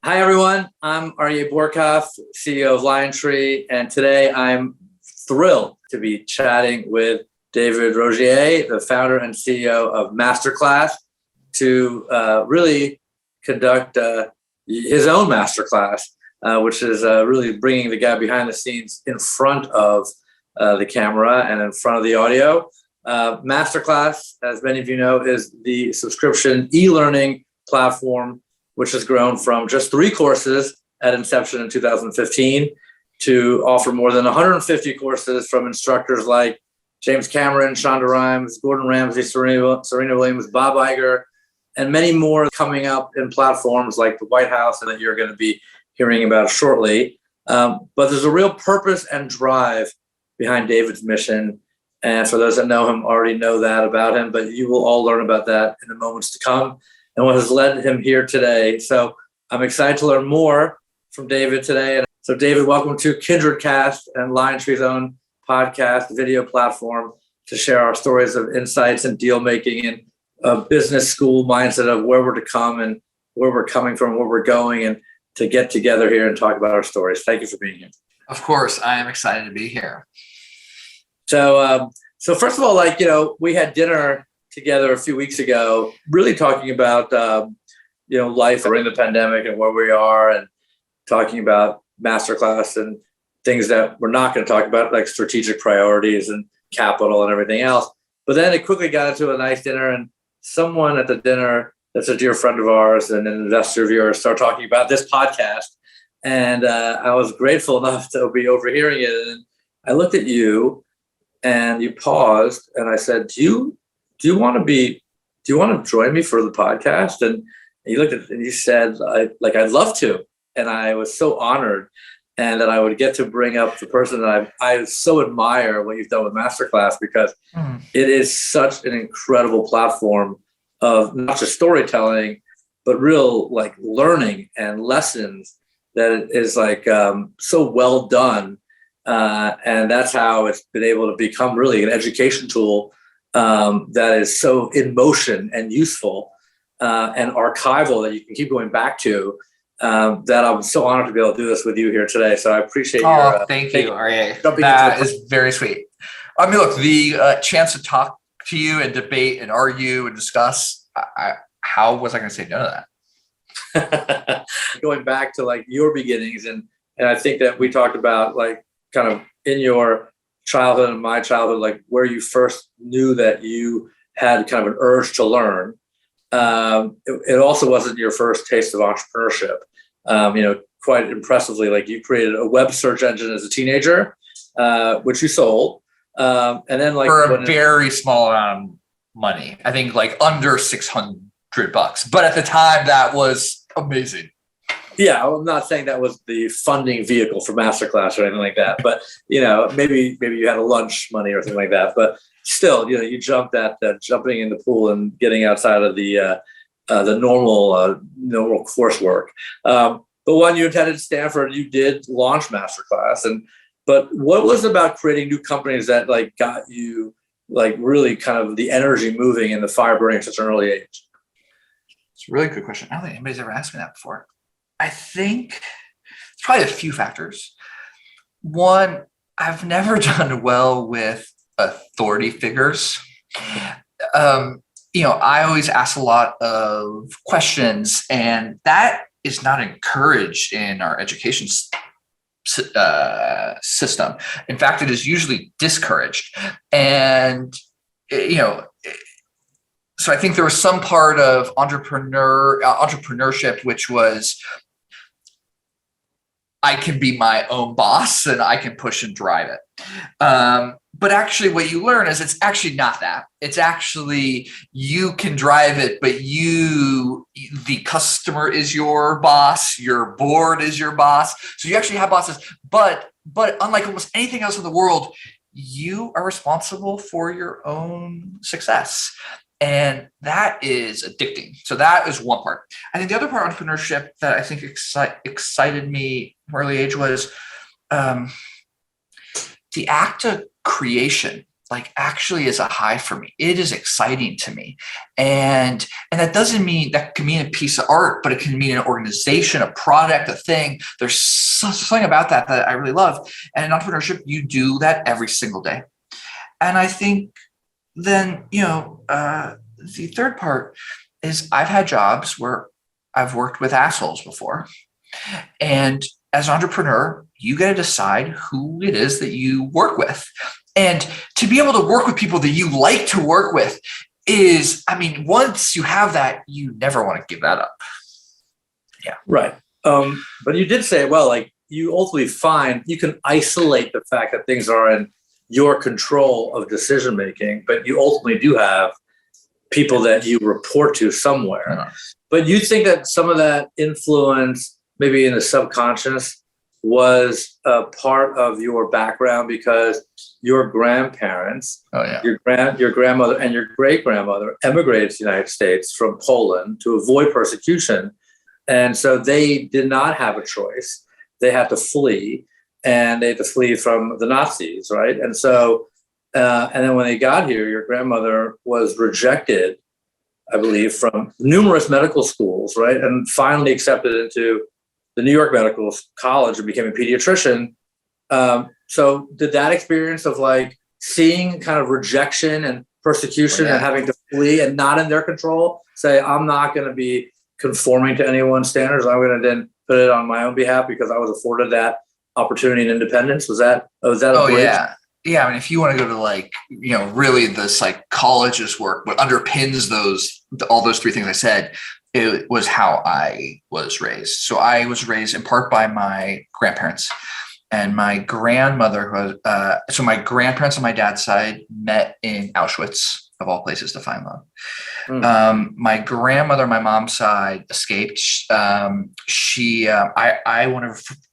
Hi, everyone. I'm Aryeh Bourkoff, CEO of LionTree, and today I'm thrilled to be chatting with David Rogier, the founder and CEO of MasterClass, to really conduct his own masterclass, which is really bringing the guy behind the scenes in front of the camera and in front of the audio. MasterClass, as many of you know, is the subscription e-learning platform which has grown from just 3 courses at inception in 2015 to offer more than 150 courses from instructors like James Cameron, Shonda Rhimes, Gordon Ramsay, Serena Williams, Bob Iger, and many more coming up in platforms like the White House and that you're going to be hearing about shortly. But there's a real purpose and drive behind David's mission. And for those that know him, already know that about him, but you will all learn about that in the moments to come and what has led him here today. So I'm excited to learn more from David today. And so David, welcome to KindredCast and LionTree's own podcast video platform to share our stories of insights and deal making and a business school mindset of where we're to come and where we're coming from, where we're going, and to get together here and talk about our stories. Thank you for being here. Of course, I am excited to be here. So first of all, we had dinner together a few weeks ago, really talking about, life during the pandemic and where we are, and talking about MasterClass and things that we're not going to talk about, like strategic priorities and capital and everything else. But then it quickly got into a nice dinner, and someone at the dinner that's a dear friend of ours and an investor of yours started talking about this podcast. And I was grateful enough to be overhearing it. And I looked at you and you paused and I said, do you want to join me for the podcast? And you looked at it and you said, I'd love to. And I was so honored, and that I would get to bring up the person that I so admire what you've done with MasterClass, because it is such an incredible platform of not just storytelling, but real learning and lessons that is so well done. And that's how it's been able to become really an education tool that is so in motion and useful and archival that you can keep going back to, that I'm so honored to be able to do this with you here today. So I appreciate your thank you, Aryeh. That is very sweet. I mean, look, the chance to talk to you and debate and argue and discuss, how was I going to say no to that? Going back to your beginnings, and I think that we talked about kind of in your childhood and my childhood, where you first knew that you had kind of an urge to learn. It also wasn't your first taste of entrepreneurship. Quite impressively, you created a web search engine as a teenager, which you sold. And then for a very small amount of money, I think under $600, but at the time that was amazing. Yeah, I'm not saying that was the funding vehicle for MasterClass or anything like that, but maybe you had a lunch money or something like that. But still, you jumped at jumping in the pool and getting outside of the normal coursework. But when you attended Stanford, you did launch MasterClass, but what was it about creating new companies that got you really kind of the energy moving and the fire burning at such an early age? It's a really good question. I don't think anybody's ever asked me that before. I think it's probably a few factors. One, I've never done well with authority figures. I always ask a lot of questions, and that is not encouraged in our education system. In fact, it is usually discouraged. And, so I think there was some part of entrepreneurship, which was, I can be my own boss and I can push and drive it. But actually what you learn is it's actually not that. It's actually you can drive it, but the customer is your boss, your board is your boss. So you actually have bosses, but unlike almost anything else in the world, you are responsible for your own success. And that is addicting. So that is one part. I think the other part of entrepreneurship that I think excited me from early age was the act of creation. like actually is a high for me. It is exciting to me. And that doesn't mean that can mean a piece of art, but it can mean an organization, a product, a thing. There's something about that I really love. And in entrepreneurship, you do that every single day. And I think then, the third part is I've had jobs where I've worked with assholes before. And as an entrepreneur, you got to decide who it is that you work with. And to be able to work with people that you like to work with is, once you have that, you never want to give that up. Yeah. Right. But you did say, well, like you ultimately find you can isolate the fact that things are in your control of decision making, but you ultimately do have people that you report to somewhere. Uh-huh. But you think that some of that influence, maybe in the subconscious, was a part of your background because your grandparents, your grandmother and your great grandmother emigrated to the United States from Poland to avoid persecution. And so they did not have a choice. They had to flee, and they had to flee from the Nazis, right? And so, and then when they got here, your grandmother was rejected, I believe, from numerous medical schools, right? And finally accepted into the New York Medical College and became a pediatrician. So did that experience of like seeing kind of rejection and persecution and having to flee and not in their control, say, I'm not going to be conforming to anyone's standards. I'm going to then put it on my own behalf because I was afforded that opportunity and independence. Was that a bridge? Yeah. Yeah. If you want to go to really the psychologist work, what underpins all those three things I said, it was how I was raised. So I was raised in part by my grandparents, and my grandmother was, so my grandparents on my dad's side met in Auschwitz, of all places to find love. My grandmother on my mom's side escaped.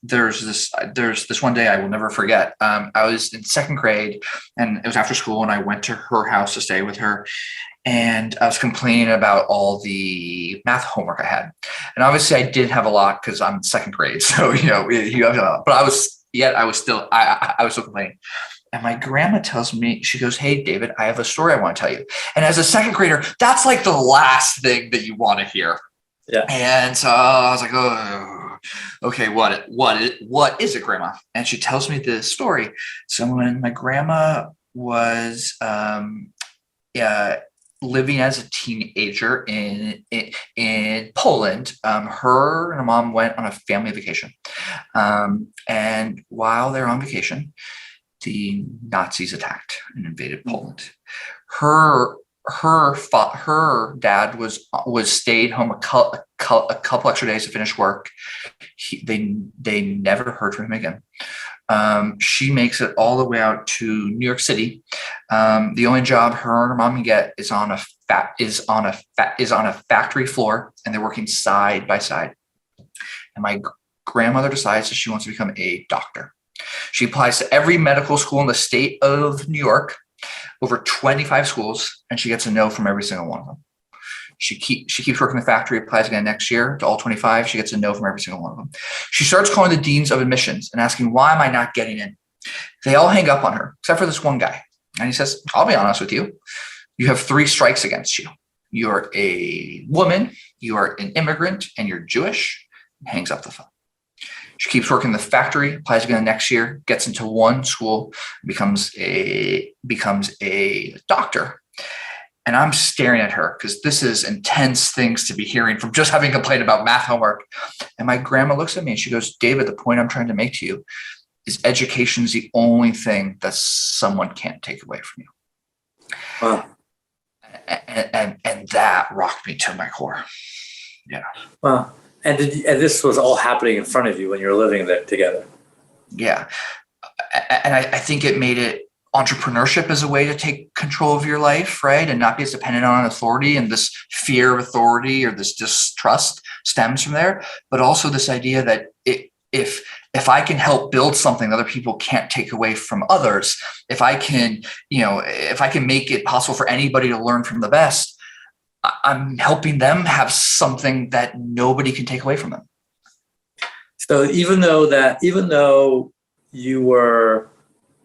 There's this one day I will never forget. I was in second grade and it was after school, and I went to her house to stay with her. And I was complaining about all the math homework I had. And obviously I didn't have a lot because I'm in second grade. So, but I was still complaining. And my grandma tells me, she goes, "Hey, David, I have a story I want to tell you." And as a second grader, that's like the last thing that you want to hear. Yeah. And so I was like, oh, okay, what is it, Grandma? And she tells me this story. So when my grandma was living as a teenager in Poland, her and her mom went on a family vacation. And while they're on vacation, the Nazis attacked and invaded Poland. Her dad was stayed home a couple extra days to finish work. They never heard from him again. She makes it all the way out to New York City. The only job her and her mom can get is on a factory floor, and they're working side by side. And my grandmother decides that she wants to become a doctor. She applies to every medical school in the state of New York, over 25 schools, and she gets a no from every single one of them. She keeps working the factory, applies again next year to all 25. She gets a no from every single one of them. She starts calling the deans of admissions and asking, why am I not getting in? They all hang up on her, except for this one guy. And he says, I'll be honest with you. You have 3 strikes against you. You're a woman, you are an immigrant, and you're Jewish. And hangs up the phone. She keeps working the factory, applies again next year, gets into one school, becomes a doctor. And I'm staring at her because this is intense things to be hearing from just having complained about math homework. And my grandma looks at me and she goes, David, the point I'm trying to make to you is education is the only thing that someone can't take away from you. Wow. And that rocked me to my core. Yeah. Wow. And this was all happening in front of you when you were living there together. Yeah. And I think it made it entrepreneurship as a way to take control of your life, right? And not be as dependent on authority, and this fear of authority or this distrust stems from there. But also this idea that if I can help build something other people can't take away from others, if I can make it possible for anybody to learn from the best, I'm helping them have something that nobody can take away from them. So even though you were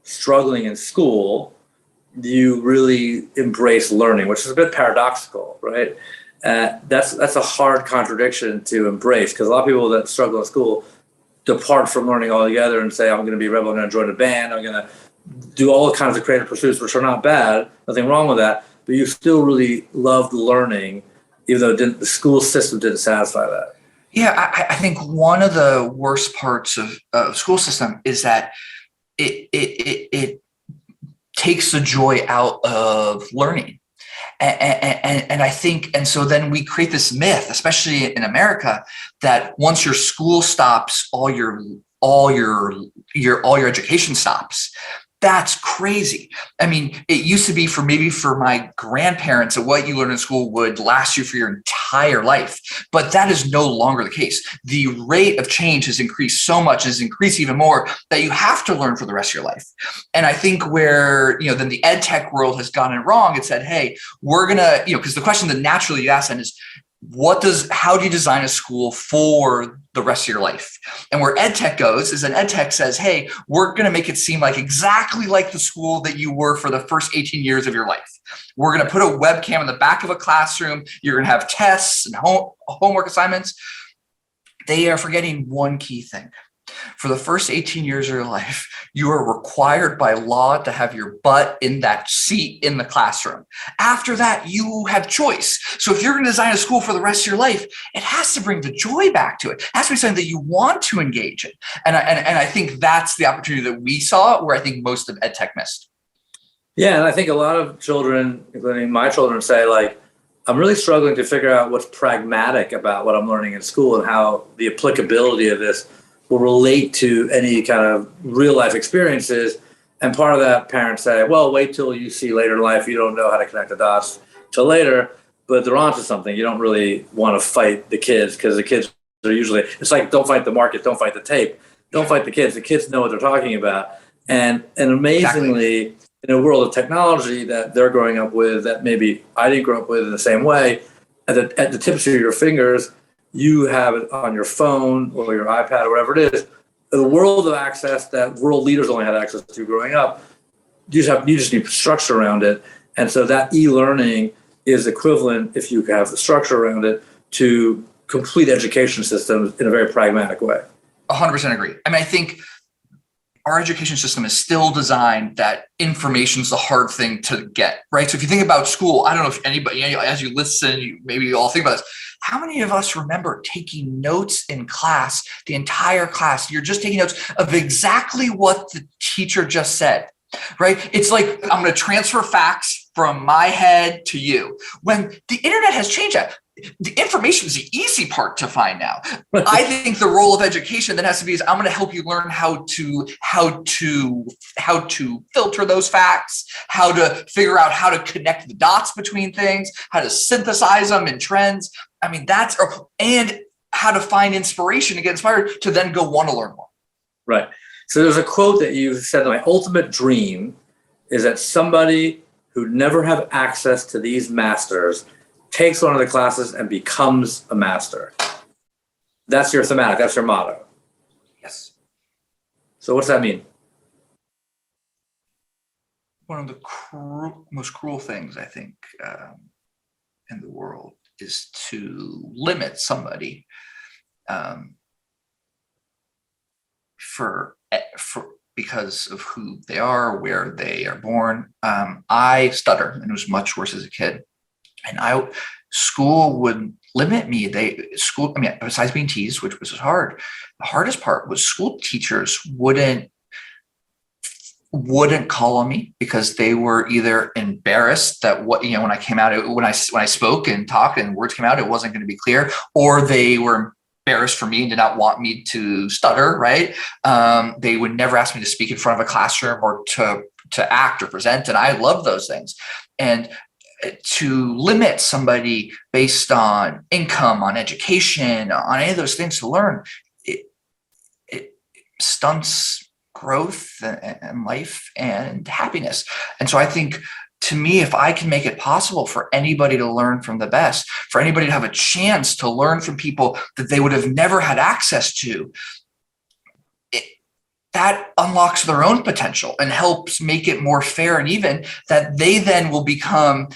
struggling in school, you really embrace learning, which is a bit paradoxical, right? That's a hard contradiction to embrace, because a lot of people that struggle in school depart from learning altogether and say, I'm going to be a rebel, I'm going to join a band, I'm going to do all kinds of creative pursuits, which are not bad, nothing wrong with that, but you still really loved learning, even though the school system didn't satisfy that. Yeah, I think one of the worst parts of school system is that it takes the joy out of learning. And I think, and so then we create this myth, especially in America, that once your school stops, all your education stops. That's crazy. I mean, it used to be for my grandparents that what you learn in school would last you for your entire life, but that is no longer the case. The rate of change has increased so much, has increased even more, that you have to learn for the rest of your life. And I think where, then the ed tech world has gotten it wrong, it said, hey, we're gonna, because the question that naturally you ask then is, how do you design a school for the rest of your life? And where ed tech goes is an ed tech says, hey, we're going to make it seem like exactly like the school that you were for the first 18 years of your life. We're going to put a webcam in the back of a classroom. You're going to have tests and homework assignments. They are forgetting one key thing. For the first 18 years of your life, you are required by law to have your butt in that seat in the classroom. After that, you have choice. So if you're going to design a school for the rest of your life, it has to bring the joy back to it. It has to be something that you want to engage in. And I think that's the opportunity that we saw, where I think most of ed tech missed. Yeah, and I think a lot of children, including my children, say, like, I'm really struggling to figure out what's pragmatic about what I'm learning in school and how the applicability of this will relate to any kind of real life experiences. And part of that, parents say, well, wait till you see later in life. You don't know how to connect the dots till later, but they're onto something. You don't really want to fight the kids, because the kids are usually, it's like, don't fight the market, don't fight the tape, don't fight the kids. The kids know what they're talking about. And amazingly, exactly, in a world of technology that they're growing up with, that maybe I didn't grow up with in the same way, at the tips of your fingers, you have it on your phone or your iPad or whatever it is, the world of access that world leaders only had access to growing up. You just need structure around it. And so that e-learning is equivalent, if you have the structure around it, to complete education systems in a very pragmatic way. 100% agree. I mean, I think our education system is still designed that information is the hard thing to get, right? So if you think about school, I don't know if anybody, as you listen, maybe you all think about this. How many of us remember taking notes in class, the entire class? You're just taking notes of exactly what the teacher just said, right? It's like, I'm going to transfer facts from my head to you. When the internet has changed that, the information is the easy part to find now. I think the role of education that has to be is, I'm going to help you learn how to filter those facts, how to figure out how to connect the dots between things, how to synthesize them in trends. I mean, and how to find inspiration and get inspired to then go want to learn more. Right. So there's a quote that you said, my ultimate dream is that somebody who never have access to these masters takes one of the classes and becomes a master. That's your thematic. That's your motto. Yes. So what's that mean? One of the most cruel things, I think, in the world is to limit somebody because of who they are, where they are born. I stutter, and it was much worse as a kid. And school would limit me. Besides being teased, which was hard, the hardest part was school teachers wouldn't call on me because they were either embarrassed that when I came out, when I spoke and talked and words came out, it wasn't going to be clear, or they were embarrassed for me and did not want me to stutter. Right? They would never ask me to speak in front of a classroom or to act or present, and I love those things. And to limit somebody based on income, on education, on any of those things to learn, it stunts growth and life and happiness. And so I think, to me, if I can make it possible for anybody to learn from the best, for anybody to have a chance to learn from people that they would have never had access to, that unlocks their own potential and helps make it more fair and even, that they then will become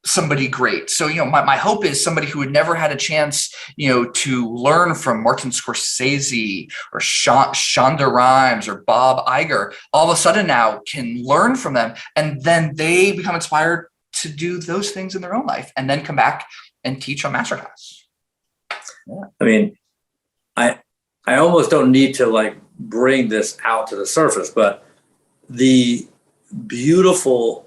somebody great. So, my hope is somebody who had never had a chance, to learn from Martin Scorsese or Shonda Rhimes or Bob Iger, all of a sudden now can learn from them. And then they become inspired to do those things in their own life and then come back and teach on MasterClass. Yeah. I mean, I almost don't need to bring this out to the surface, but the beautiful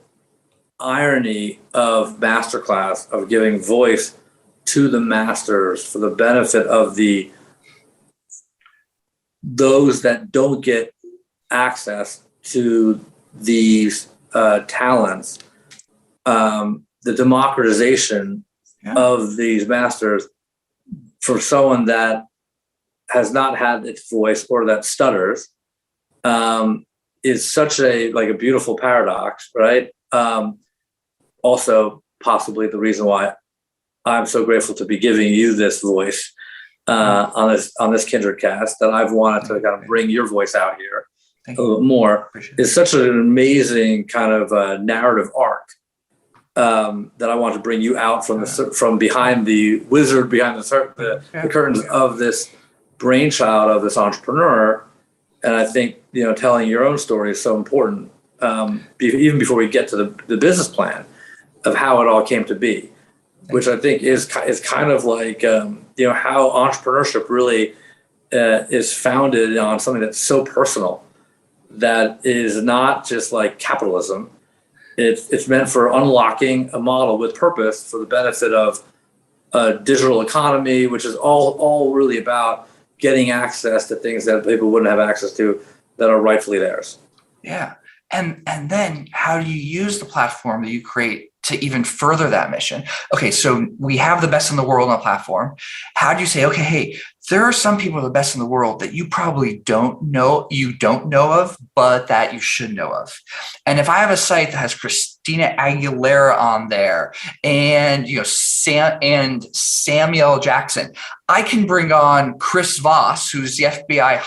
irony of MasterClass, of giving voice to the masters for the benefit of those that don't get access to these talents, the democratization of these masters for someone that has not had its voice or that stutters, is such a beautiful paradox, right? Also, possibly the reason why I'm so grateful to be giving you this voice on this KindredCast, that I've wanted to kind of bring your voice out here a little bit more. It's such an amazing kind of narrative arc that I want to bring you out from behind the wizard, behind the curtains of this brainchild of this entrepreneur. And I think telling your own story is so important, even before we get to the business plan of how it all came to be, which I think is kind of how entrepreneurship really is founded on something that's so personal, that is not just like capitalism. It's meant for unlocking a model with purpose for the benefit of a digital economy, which is all really about getting access to things that people wouldn't have access to that are rightfully theirs. Yeah. And then how do you use the platform that you create to even further that mission? Okay, so we have the best in the world on a platform. How do you say, okay, hey, there are some people the best in the world that you probably don't know of, but that you should know of. And if I have a site that has Christina Aguilera on there and Samuel Jackson, I can bring on Chris Voss, who's the FBI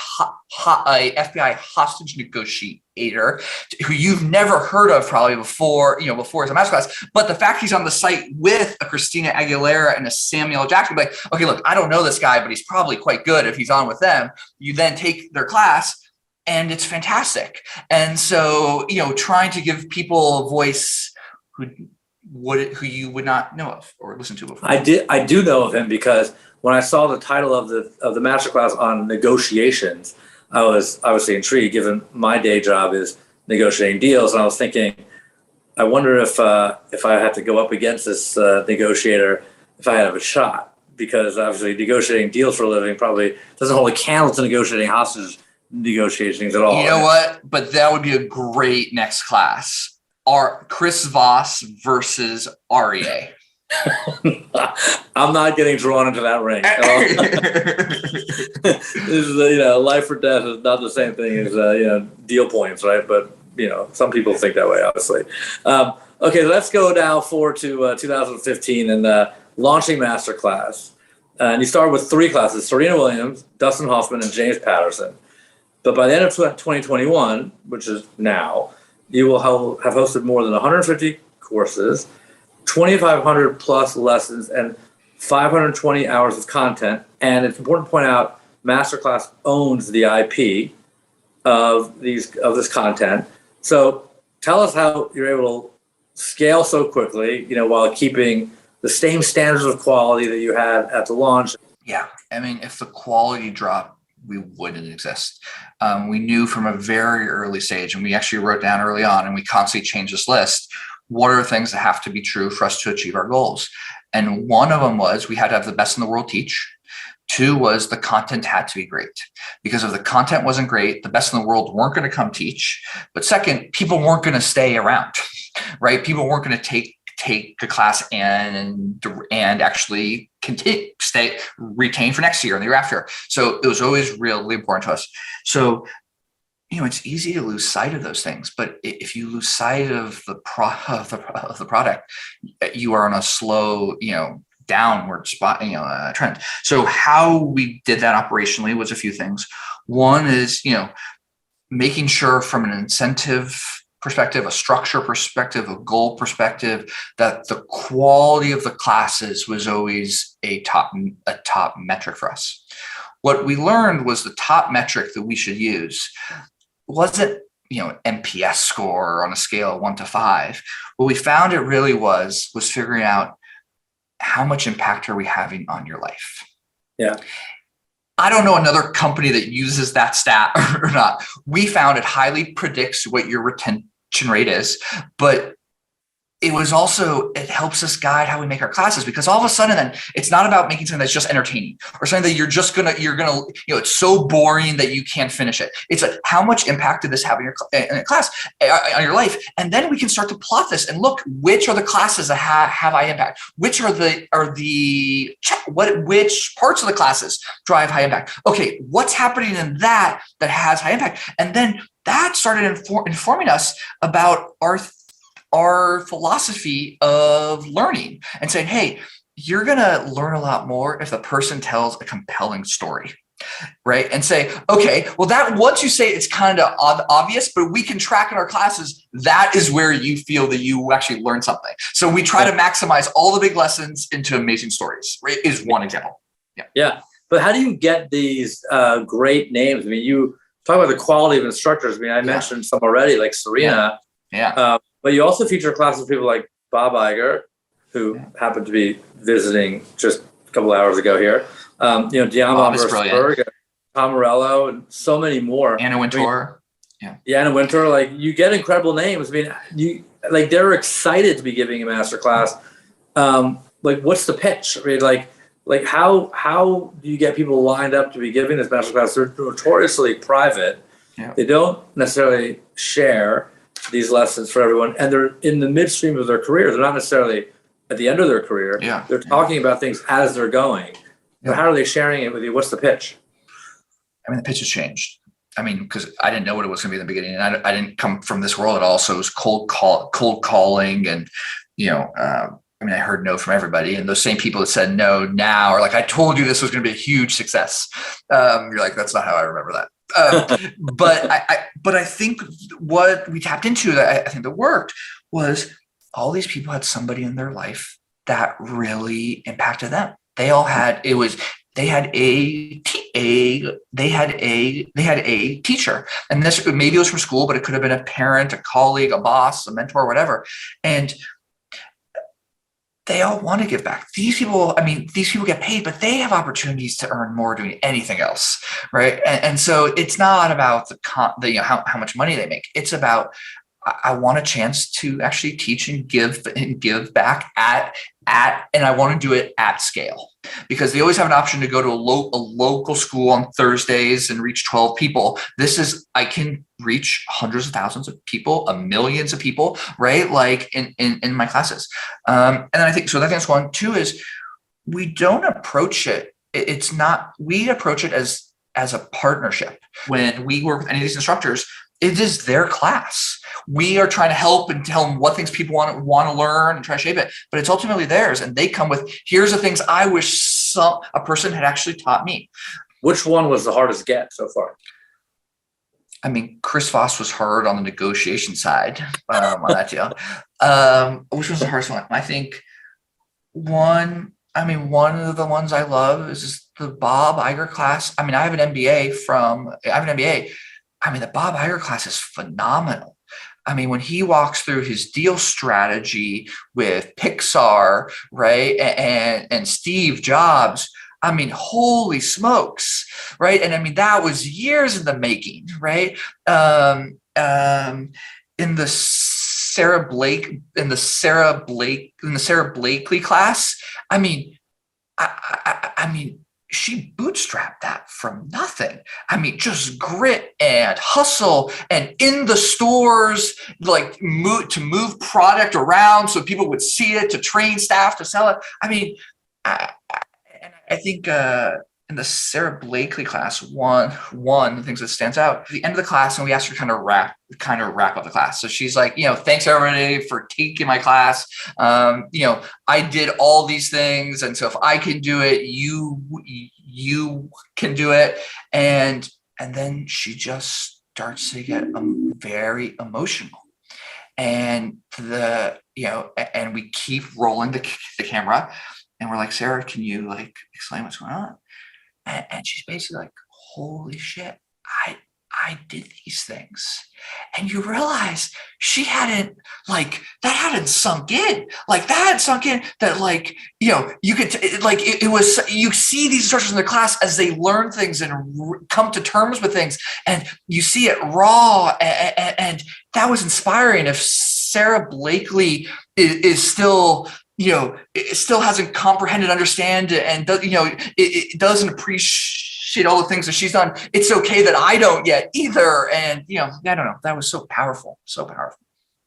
hostage negotiator, who you've never heard of probably before as a MasterClass. But the fact he's on the site with a Christina Aguilera and a Samuel Jackson, okay, look, I don't know this guy, but he's probably quite good if he's on with them. You then take their class, and it's fantastic. And so, trying to give people a voice who you would not know of or listen to before. I do know of him because when I saw the title of the MasterClass on negotiations, I was obviously intrigued, given my day job is negotiating deals, and I was thinking, I wonder if I had to go up against this negotiator, if I have a shot, because obviously negotiating deals for a living probably doesn't hold a candle to negotiating hostage negotiations at all. You know what? But that would be a great next class. Chris Voss versus Aryeh. I'm not getting drawn into that ring. This is life or death is not the same thing as deal points, right? But some people think that way, obviously. Okay, let's go now forward to 2015 and launching MasterClass. And you started with 3 classes: Serena Williams, Dustin Hoffman, and James Patterson. But by the end of 2021, which is now, you will have hosted more than 150 courses, 2,500 plus lessons, and 520 hours of content. And it's important to point out, MasterClass owns the IP of this content. So tell us how you're able to scale so quickly, while keeping the same standards of quality that you had at the launch. Yeah, I mean, if the quality dropped, we wouldn't exist. We knew from a very early stage, and we actually wrote down early on, and we constantly change this list, what are the things that have to be true for us to achieve our goals? And one of them was we had to have the best in the world teach. 2 was the content had to be great, because if the content wasn't great, the best in the world weren't going to come teach. But second, people weren't going to stay around, right? People weren't going to take a class and actually retain for next year and the year after. So it was always really important to us. So, it's easy to lose sight of those things, but if you lose sight of the product, you are on a slow, downward spot, trend. So how we did that operationally was a few things. One is, making sure from an incentive perspective, a structure perspective, a goal perspective, that the quality of the classes was always a top metric for us. What we learned was the top metric that we should use wasn't, NPS score on a scale of 1 to 5. What we found it really was figuring out how much impact are we having on your life. Yeah. I don't know another company that uses that stat or not. We found it highly predicts what your retention rate is, but it helps us guide how we make our classes, because all of a sudden then it's not about making something that's just entertaining or something that you're gonna, it's so boring that you can't finish it. It's like, how much impact did this have in your class, on your life? And then we can start to plot this and look, which are the classes that have high impact? Which which parts of the classes drive high impact? Okay, what's happening in that has high impact? And then that started informing us about our philosophy of learning, and saying, hey, you're going to learn a lot more if the person tells a compelling story, right? And say, okay, well, that once you say it's kind of obvious, but we can track in our classes, that is where you feel that you actually learn something. So we try to maximize all the big lessons into amazing stories, right? Is one example. Yeah. But how do you get these great names? I mean, you talk about the quality of instructors. I mean, I mentioned some already, like Serena. Yeah. But you also feature classes of people like Bob Iger, who happened to be visiting just a couple of hours ago here. Diamond versus Berg, Tom Morello, and so many more. Anna Wintour. Anna Wintour. Like, you get incredible names. I mean, they're excited to be giving a masterclass. What's the pitch? I mean, like how do you get people lined up to be giving this masterclass? They're notoriously private. Yeah. They don't necessarily share these lessons for everyone, and they're in the midstream of their career. They're not necessarily at the end of their career. Yeah. They're talking about things as they're going. So how are they sharing it with you? What's the pitch? I mean, the pitch has changed. I mean, because I didn't know what it was going to be in the beginning, and I didn't come from this world at all. So it was cold calling, and I heard no from everybody, and those same people that said no now are like, I told you this was going to be a huge success. You're like, that's not how I remember that. But I think what we tapped into that I think that worked was all these people had somebody in their life that really impacted them. They all had they had a teacher, and this maybe it was from school, but it could have been a parent, a colleague, a boss, a mentor, whatever. And they all want to give back. These people get paid, but they have opportunities to earn more doing anything else, right? And so it's not about how much money they make. It's about, I want a chance to actually teach and give back and I want to do it at scale, because they always have an option to go to a local school on Thursdays and reach 12 people. I can reach hundreds of thousands of people, millions of people, right? Like in my classes. And then I think that's one. Two is, we don't approach it. We approach it as a partnership. When we work with any of these instructors, it is their class. We are trying to help and tell them what things people want to learn and try to shape it, but it's ultimately theirs. And they come with, here's the things I wish a person had actually taught me. Which one was the hardest get so far? I mean, Chris Voss was hard on the negotiation side on that deal. Which was the hardest one? I think one of the ones I love is just the Bob Iger class. I mean, I have an MBA. I mean, the Bob Iger class is phenomenal. I mean, when he walks through his deal strategy with Pixar, right, and Steve Jobs, I mean, holy smokes, right? And I mean, that was years in the making, right? In the Sarah Blakely class, I mean, I mean, she bootstrapped that from nothing. I mean, just grit and hustle, and in the stores, like move product around so people would see it, to train staff to sell it. I mean, I think in the Sarah Blakely class, one of the things that stands out at the end of the class, and we asked her to kind of wrap up the class. So she's like, thanks everybody for taking my class. I did all these things, and so if I can do it, you can do it. And then she just starts to get very emotional. And and we keep rolling the camera, and we're like, Sarah, can you like explain what's going on? And she's basically like, holy shit, I did these things. And you realize she hadn't, like, that hadn't sunk in. Like, that had sunk in that, like, you could, it was, you see these instructors in the class as they learn things and come to terms with things, and you see it raw. And that was inspiring. If Sarah Blakely is still, it still hasn't comprehended, understand, and it doesn't appreciate all the things that she's done, it's okay that I don't yet either. And I don't know, that was so powerful.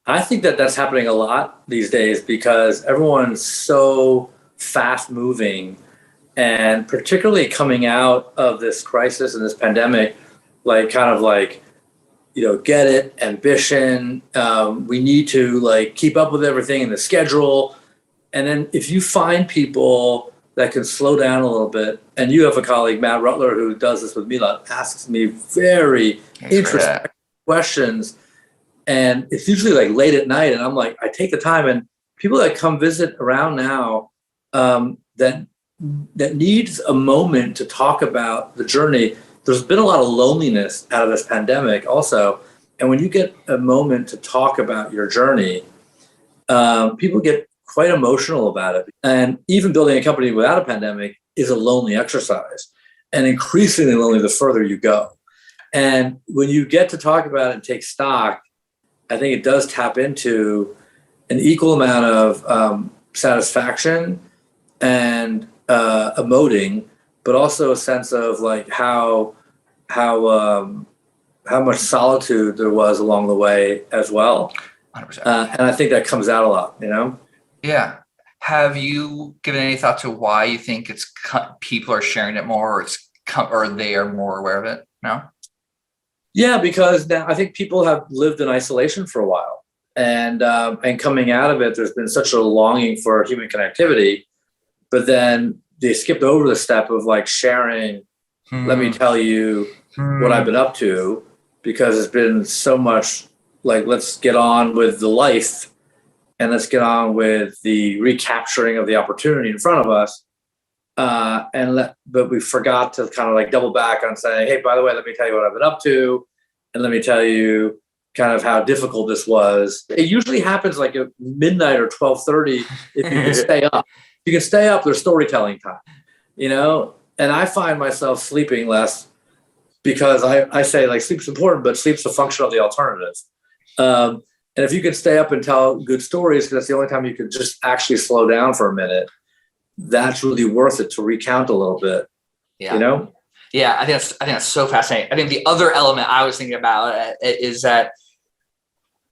I think that that's happening a lot these days because everyone's so fast moving, and particularly coming out of this crisis and this pandemic, like kind of like, get it, ambition. We need to like keep up with everything in the schedule. And then if you find people that can slow down a little bit, and you have a colleague, Matt Rutler, who does this with me, asks me very interesting questions. And it's usually like late at night, and I'm like, I take the time, and people that come visit around now that needs a moment to talk about the journey. There's been a lot of loneliness out of this pandemic also. And when you get a moment to talk about your journey, people get quite emotional about it. And even building a company without a pandemic is a lonely exercise, and increasingly lonely the further you go. And when you get to talk about it and take stock, I think it does tap into an equal amount of satisfaction and emoting, but also a sense of like how much solitude there was along the way as well. 100%. And I think that comes out a lot, Yeah. Have you given any thought to why you think it's people are sharing it more, or they are more aware of it now? Yeah, because now I think people have lived in isolation for a while, and coming out of it, there's been such a longing for human connectivity, but then they skipped over the step of like sharing. Let me tell you what I've been up to, because it's been so much like, let's get on with the life. And let's get on with the recapturing of the opportunity in front of us. But we forgot to kind of like double back on saying, hey, by the way, let me tell you what I've been up to. And let me tell you kind of how difficult this was. It usually happens like at midnight or 12:30 if you can stay up. You can stay up, there's storytelling time, And I find myself sleeping less because I say like sleep's important, but sleep's a function of the alternative. And if you can stay up and tell good stories, because that's the only time you can just actually slow down for a minute, that's really worth it to recount a little bit. Yeah. Yeah, I think that's so fascinating. I think the other element I was thinking about is that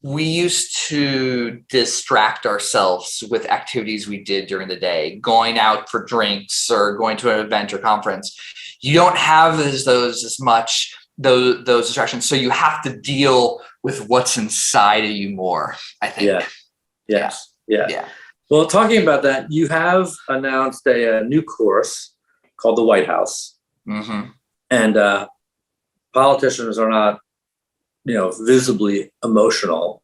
we used to distract ourselves with activities we did during the day, going out for drinks or going to an event or conference. You don't have those distractions, so you have to deal with what's inside of you more, I think. Yeah. Well, talking about that, you have announced a new course called the White House. Mm-hmm. And politicians are not, visibly emotional,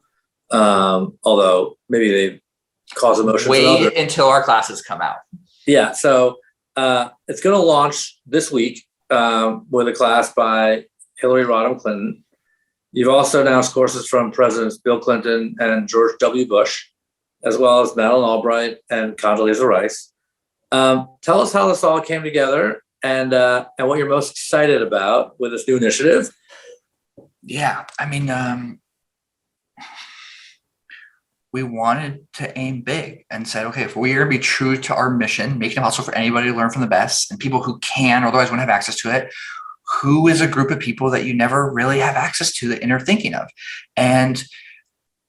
although maybe they cause emotions. Wait until our classes come out. Yeah. So it's going to launch this week with a class by Hillary Rodham Clinton. You've also announced courses from Presidents Bill Clinton and George W. Bush, as well as Madeleine Albright and Condoleezza Rice. Tell us how this all came together and what you're most excited about with this new initiative. Yeah, I mean, we wanted to aim big and said, okay, if we're going to be true to our mission, making it possible for anybody to learn from the best and people who can or otherwise wouldn't have access to it, who is a group of people that you never really have access to that you're thinking of? And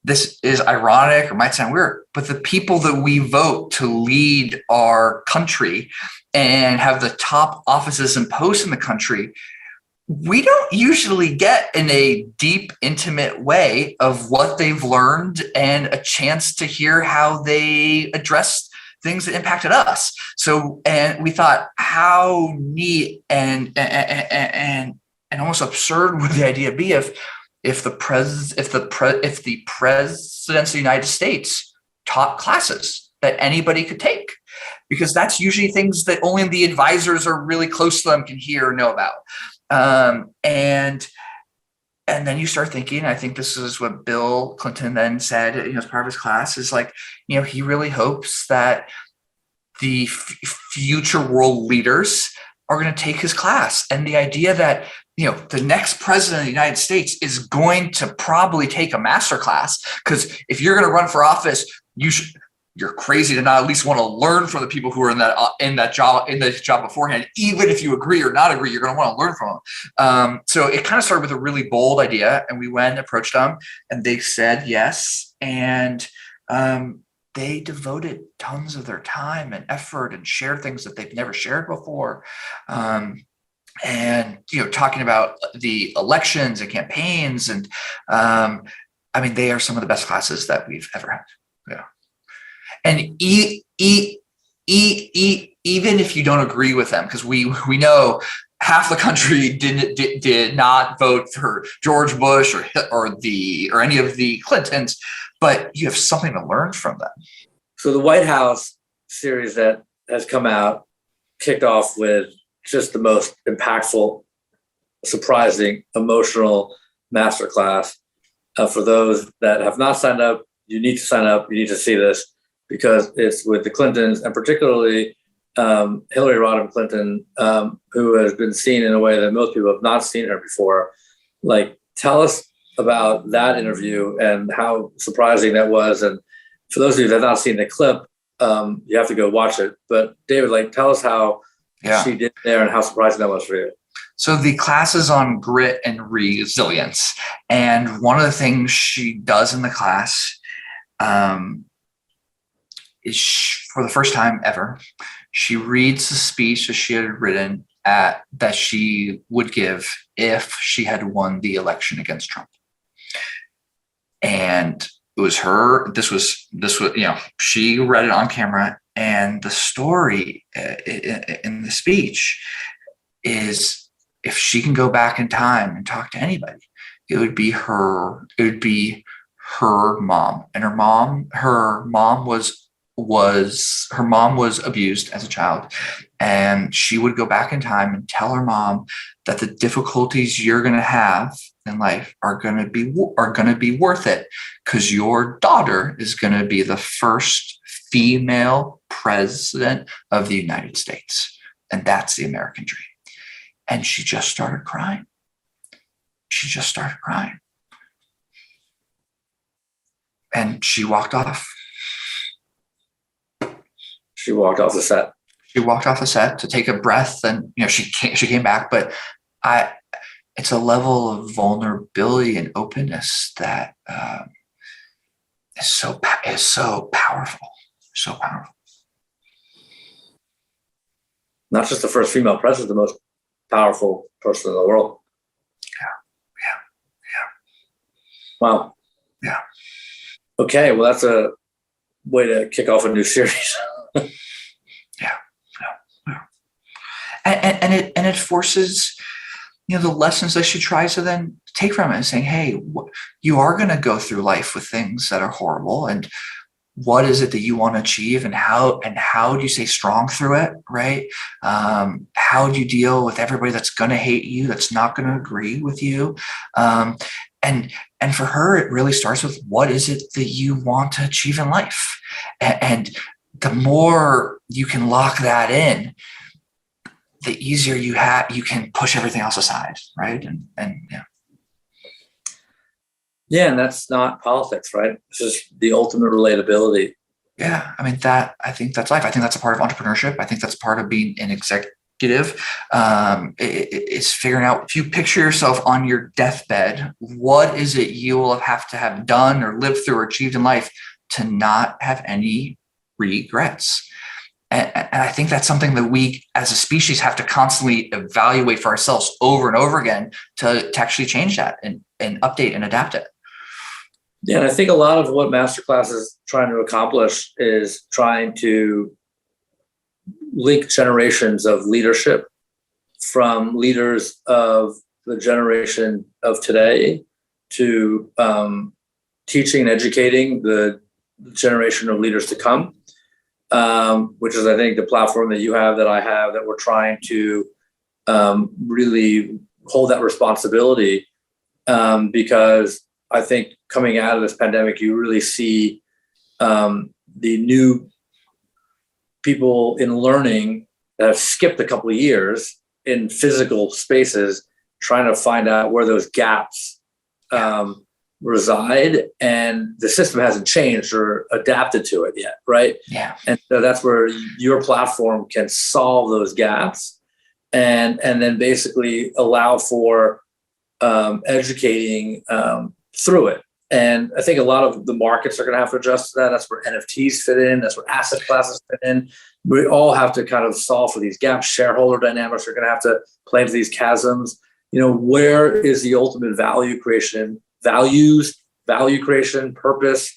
this is ironic or might sound weird, but the people that we vote to lead our country and have the top offices and posts in the country, we don't usually get in a deep, intimate way of what they've learned and a chance to hear how they address things that impacted us. So, and we thought how neat and and almost absurd would the idea be if the presidents of the United States taught classes that anybody could take, because that's usually things that only the advisors are really close to them can hear or know about. And then you start thinking, I think this is what Bill Clinton then said, as part of his class, is like, he really hopes that the future world leaders are going to take his class. And the idea that, the next president of the United States is going to probably take a MasterClass, because if you're going to run for office, you're crazy to not at least want to learn from the people who are in that job beforehand. Even if you agree or not agree, you're going to want to learn from them. So it kind of started with a really bold idea, and we went and approached them, and they said yes. And they devoted tons of their time and effort and shared things that they've never shared before. And talking about the elections and campaigns, and they are some of the best classes that we've ever had. Yeah. And even if you don't agree with them, because we know half the country did not vote for George Bush or any of the Clintons, but you have something to learn from them. So the White House series that has come out kicked off with just the most impactful, surprising, emotional masterclass. For those that have not signed up, you need to sign up. You need to see this, because it's with the Clintons, and particularly Hillary Rodham Clinton, who has been seen in a way that most people have not seen her before. Like, tell us about that interview and how surprising that was. And for those of you that have not seen the clip, you have to go watch it. But David, tell us how she did there and how surprising that was for you. So the class is on grit and resilience. And one of the things she does in the class is for the first time ever, she reads the speech that she had written that she would give if she had won the election against Trump. And it was her, this was, she read it on camera, and the story in the speech is, if she can go back in time and talk to anybody, it would be her mom. And her mom was abused as a child, and she would go back in time and tell her mom that the difficulties you're going to have in life are going to be worth it, because your daughter is going to be the first female president of the United States, and that's the American dream. And she just started crying. And she walked off. She walked off the set. She walked off the set to take a breath, and she came back. But it's a level of vulnerability and openness that is so powerful. So powerful. Not just the first female president, the most powerful person in the world. Yeah. Wow. Yeah. Okay, well, that's a way to kick off a new series. Yeah. And it forces, the lessons that she tries to then take from it, and saying, hey, you are going to go through life with things that are horrible, and what is it that you want to achieve, and how do you stay strong through it, right? How do you deal with everybody that's going to hate you, that's not going to agree with you? And for her, it really starts with, what is it that you want to achieve in life? And the more you can lock that in, the easier you can push everything else aside, right? And yeah. Yeah, and that's not politics, right? It's just the ultimate relatability. Yeah, I think that's life. I think that's a part of entrepreneurship. I think that's part of being an executive. It's figuring out, if you picture yourself on your deathbed, what is it you will have to have done or lived through or achieved in life to not have any regrets. And I think that's something that we as a species have to constantly evaluate for ourselves over and over again to actually change that and update and adapt it. Yeah, and I think a lot of what MasterClass is trying to accomplish is trying to link generations of leadership, from leaders of the generation of today to teaching and educating the generation of leaders to come, which is, I think, the platform that you have, that I have, that we're trying to really hold that responsibility, because I think coming out of this pandemic, you really see the new people in learning that have skipped a couple of years in physical spaces, trying to find out where those gaps reside, and the system hasn't changed or adapted to it yet, right? Yeah. And so that's where your platform can solve those gaps, and then basically allow for educating through it. And I think a lot of the markets are going to have to adjust to that. That's where NFTs fit in. That's where asset classes fit in. We all have to kind of solve for these gaps. Shareholder dynamics are going to have to play into these chasms. Where is the ultimate value creation, value creation, purpose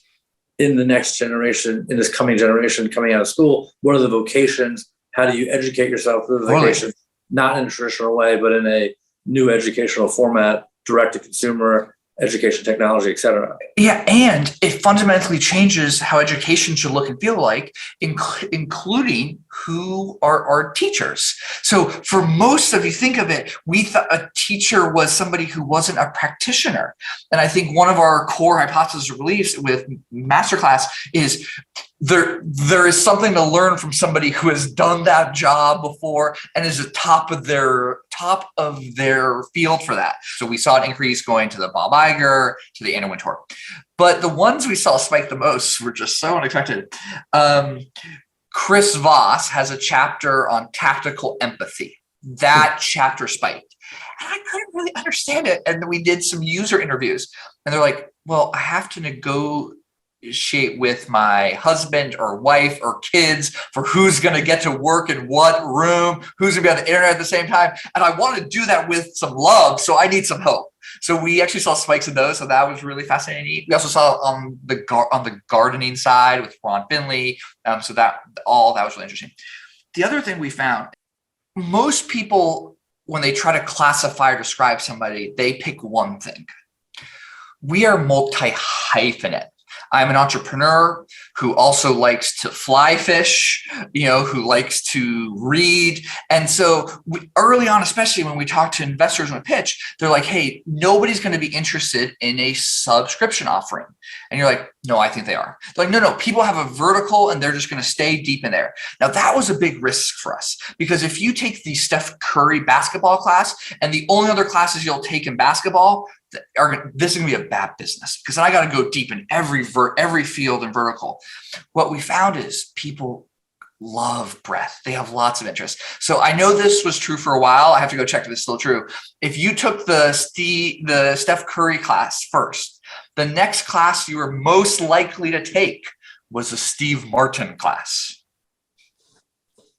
in the next generation, in this coming generation coming out of school? What are the vocations? How do you educate yourself through the vocation? Not in a traditional way, but in a new educational format, direct to consumer, education technology, et cetera. Yeah, and it fundamentally changes how education should look and feel like, including who are our teachers. So for most of you, think of it, we thought a teacher was somebody who wasn't a practitioner. And I think one of our core hypotheses or beliefs with MasterClass is there is something to learn from somebody who has done that job before and is at top of their field for that. So we saw an increase going to the Bob Iger, to the Anna Wintour. But the ones we saw spike the most were just so unexpected. Chris Voss has a chapter on tactical empathy. That chapter spiked. And I couldn't really understand it. And then we did some user interviews. And they're like, well, I have to negotiate with my husband or wife or kids for who's going to get to work in what room, who's going to be on the internet at the same time. And I want to do that with some love. So I need some help. So we actually saw spikes in those. So that was really fascinating. We also saw on the gardening side with Ron Finley. So that was really interesting. The other thing we found, most people, when they try to classify or describe somebody, they pick one thing. We are multi-hyphenate. I'm an entrepreneur who also likes to fly fish, who likes to read. And so early on, especially when we talk to investors on a pitch, they're like, hey, nobody's going to be interested in a subscription offering. And you're like, no, I think they are. They're like, no, people have a vertical and they're just going to stay deep in there. Now, that was a big risk for us, because if you take the Steph Curry basketball class and the only other classes you'll take in basketball, this is going to be a bad business, because then I got to go deep in every field and vertical. What we found is people love breadth. They have lots of interest. So I know this was true for a while. I have to go check if it's still true. If you took the Steph Curry class first, the next class you were most likely to take was the Steve Martin class.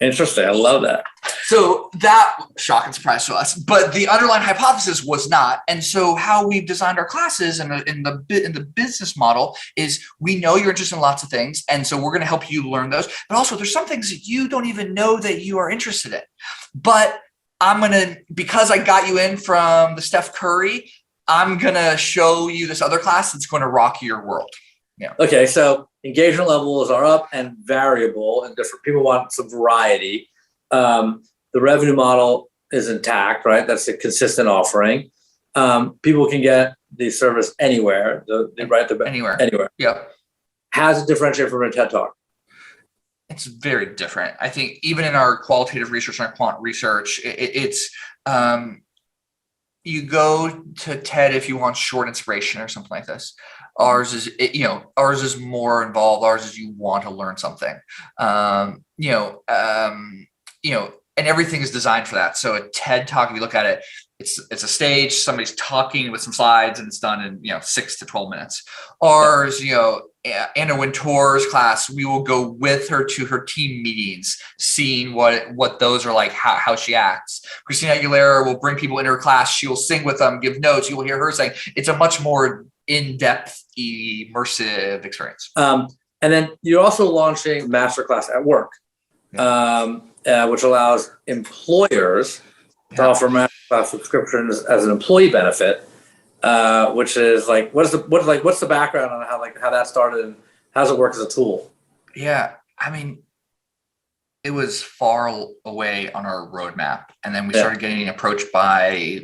Interesting. I love that. So that shock and surprise to us, but the underlying hypothesis was not. And so how we've designed our classes and in the business model is, we know you're interested in lots of things, and so we're going to help you learn those. But also, there's some things that you don't even know that you are interested in. But because I got you in from the Steph Curry, I'm going to show you this other class that's going to rock your world. Yeah. Okay, so engagement levels are up and variable, and different people want some variety. The revenue model is intact, right? That's a consistent offering. People can get the service anywhere. Anywhere. Yeah. How's it differentiate from a TED Talk? It's very different. I think even in our qualitative research and our quant research, it's you go to TED if you want short inspiration or something like this. Ours is more involved. Ours is you want to learn something, and everything is designed for that. So a TED Talk, if you look at it, it's a stage, somebody's talking with some slides, and it's done in 6 to 12 minutes. Ours, Anna Wintour's class, we will go with her to her team meetings, seeing what those are like, how she acts. Christina Aguilera will bring people into her class. She will sing with them, give notes. You will hear her saying. It's a much more in-depth, immersive experience. And then you're also launching MasterClass at Work, which allows employers to offer MasterClass subscriptions as an employee benefit, which is like, what's the background on how that started and how does it work as a tool? Yeah, I mean, it was far away on our roadmap, and then we started getting approached by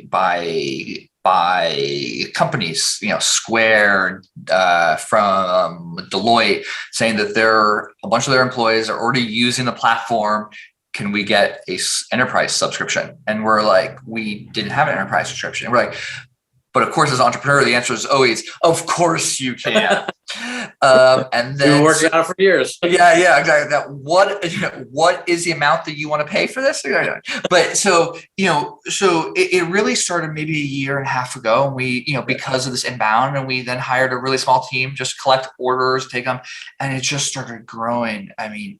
companies, Square, from Deloitte, saying that a bunch of their employees are already using the platform. Can we get a enterprise subscription? And we're like, we didn't have an enterprise subscription. And we're like, but of course, as an entrepreneur, the answer is always, of course you can. And then we've been working on it for years. Yeah, exactly. What is the amount that you want to pay for this? But so it really started maybe a year and a half ago. And we, because of this inbound, and we then hired a really small team, just collect orders, take them, and it just started growing. I mean,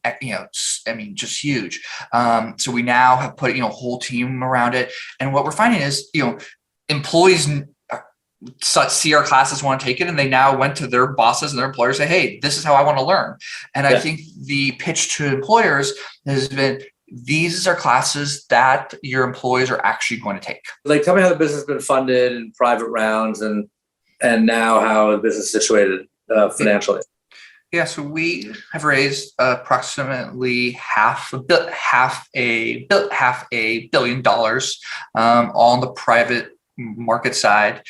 just huge. So we now have put, a whole team around it. And what we're finding is, employees see our classes, want to take it, and they now went to their bosses and their employers, say, hey, this is how I want to learn. And I think the pitch to employers has been, these are classes that your employees are actually going to take. Like, tell me how the business has been funded in private rounds, and now how the business is situated financially. Yeah, so we have raised approximately half a $1 billion, all on the private market side,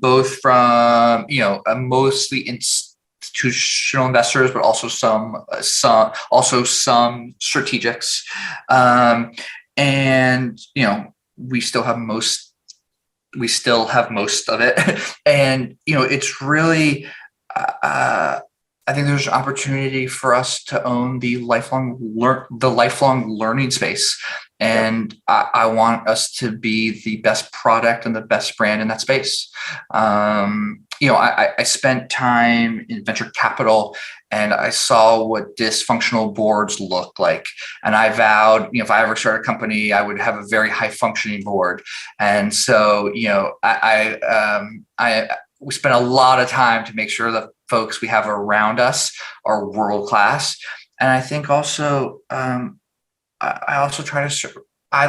both from mostly institutional investors, but also some strategics, and we still have most of it, and it's really I think there's an opportunity for us to own the lifelong learning space. And I want us to be the best product and the best brand in that space. I spent time in venture capital, and I saw what dysfunctional boards look like. And I vowed, if I ever start a company, I would have a very high functioning board. And so, we spent a lot of time to make sure the folks we have around us are world class. And I think also, I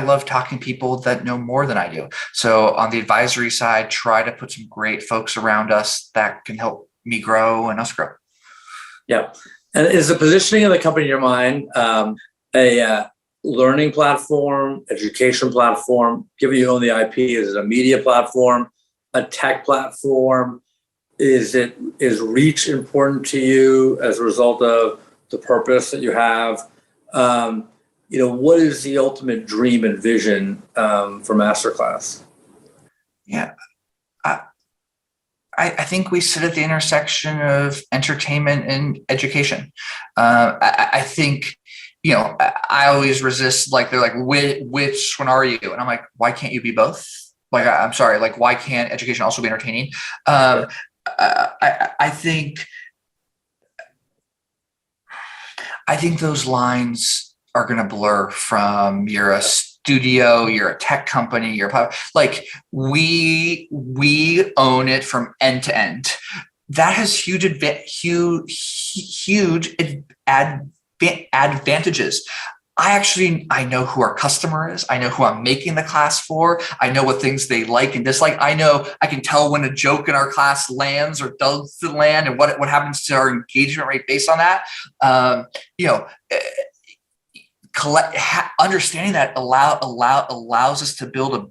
love talking to people that know more than I do. So on the advisory side, try to put some great folks around us that can help me grow and us grow. Yeah. And is the positioning of the company in your mind a learning platform, education platform, given you own the IP? Is it a media platform, a tech platform? Is reach important to you as a result of the purpose that you have? What is the ultimate dream and vision for MasterClass? Yeah, I think we sit at the intersection of entertainment and education. I think, I always resist, like, they're like, which one are you? And I'm like, why can't you be both? Like, I'm sorry, like, why can't education also be entertaining? I think those lines are going to blur from you're a studio, you're a tech company, like we own it from end to end. That has huge advantages. I know who our customer is. I know who I'm making the class for. I know what things they like and dislike. I can tell when a joke in our class lands or doesn't land, and what happens to our engagement rate based on that. Understanding that allows us to build a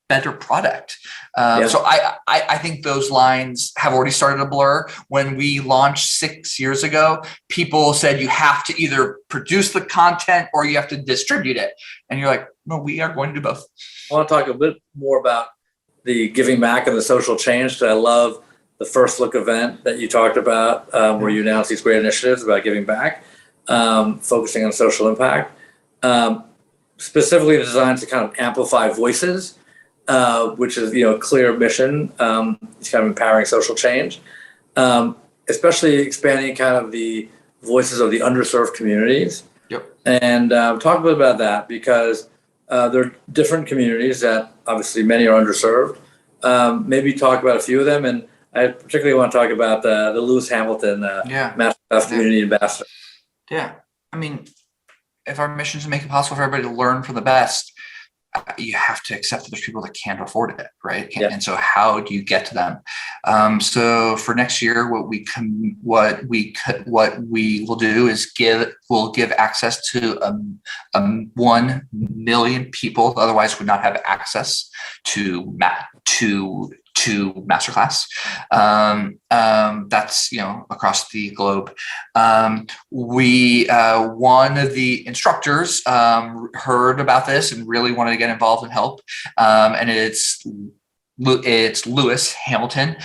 better product. So I think those lines have already started to blur. When we launched 6 years ago, people said you have to either produce the content or you have to distribute it. And you're like, no, we are going to do both. I want to talk a bit more about the giving back and the social change, because I love the first look event that you talked about, where you announced these great initiatives about giving back, focusing on social impact, specifically designed to kind of amplify voices, which is a clear mission. It's kind of empowering social change, especially expanding kind of the voices of the underserved communities. Yep. And talk a bit about that, because there are different communities that obviously many are underserved. Maybe talk about a few of them, and I particularly want to talk about the Lewis Hamilton MasterClass Community Ambassador. Yeah, I mean, if our mission is to make it possible for everybody to learn from the best, you have to accept that there's people that can't afford it, right? Yeah. And so how do you get to them? So for next year, what we will do is we'll give access to 1 million people that otherwise would not have access to MasterClass. That's across the globe. One of the instructors heard about this and really wanted to get involved and help, and it's Lewis Hamilton.